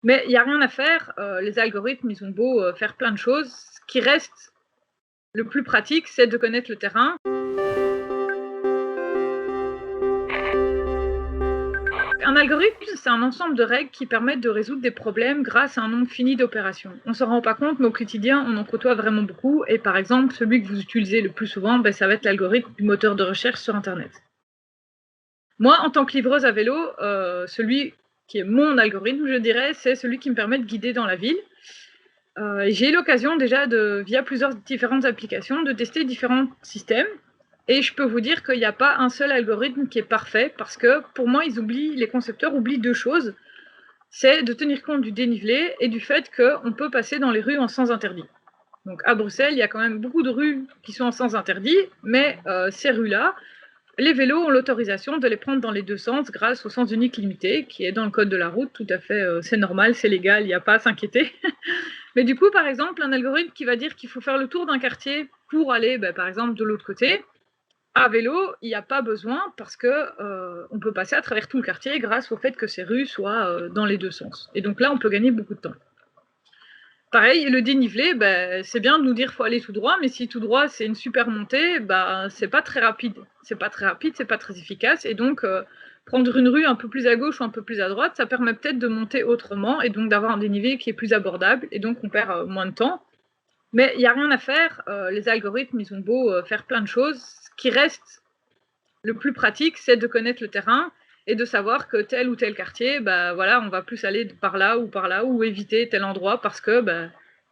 Mais il y a rien à faire, les algorithmes, ils ont beau, faire plein de choses, ce qui reste le plus pratique, c'est de connaître le terrain. Un algorithme, c'est un ensemble de règles qui permettent de résoudre des problèmes grâce à un nombre fini d'opérations. On s'en rend pas compte, mais au quotidien, on en côtoie vraiment beaucoup et par exemple, celui que vous utilisez le plus souvent, ça va être l'algorithme du moteur de recherche sur internet. Moi, en tant que livreuse à vélo, celui qui est mon algorithme, je dirais, c'est celui qui me permet de guider dans la ville. J'ai eu l'occasion déjà via plusieurs différentes applications, de tester différents systèmes et je peux vous dire qu'il y a pas un seul algorithme qui est parfait parce que pour moi, les concepteurs oublient 2 choses, c'est de tenir compte du dénivelé et du fait qu'on peut passer dans les rues en sens interdit. Donc à Bruxelles, il y a quand même beaucoup de rues qui sont en sens interdit, mais ces rues-là, les vélos ont l'autorisation de les prendre dans les 2 sens grâce au sens unique limité qui est dans le code de la route, tout à fait, c'est normal, c'est légal, il y a pas à s'inquiéter. Mais du coup, par exemple, un algorithme qui va dire qu'il faut faire le tour d'un quartier pour aller, par exemple, de l'autre côté, à vélo, il y a pas besoin parce que, on peut passer à travers tout le quartier grâce au fait que ces rues soient, dans les 2 sens et donc là, on peut gagner beaucoup de temps. Pareil, le dénivelé, c'est bien de nous dire: «Faut aller tout droit», mais si tout droit, c'est une super montée, c'est pas très rapide. C'est pas très rapide, c'est pas très efficace et donc prendre une rue un peu plus à gauche ou un peu plus à droite, ça permet peut-être de monter autrement et donc d'avoir un dénivelé qui est plus abordable et donc on perd, moins de temps. Mais il y a rien à faire, les algorithmes, ils ont beau, faire plein de choses, ce qui reste le plus pratique, c'est de connaître le terrain et de savoir que tel ou tel quartier, voilà, on va plus aller par là ou éviter tel endroit parce que,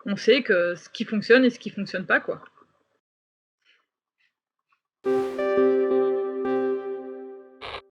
on sait que ce qui fonctionne et ce qui fonctionne pas, quoi.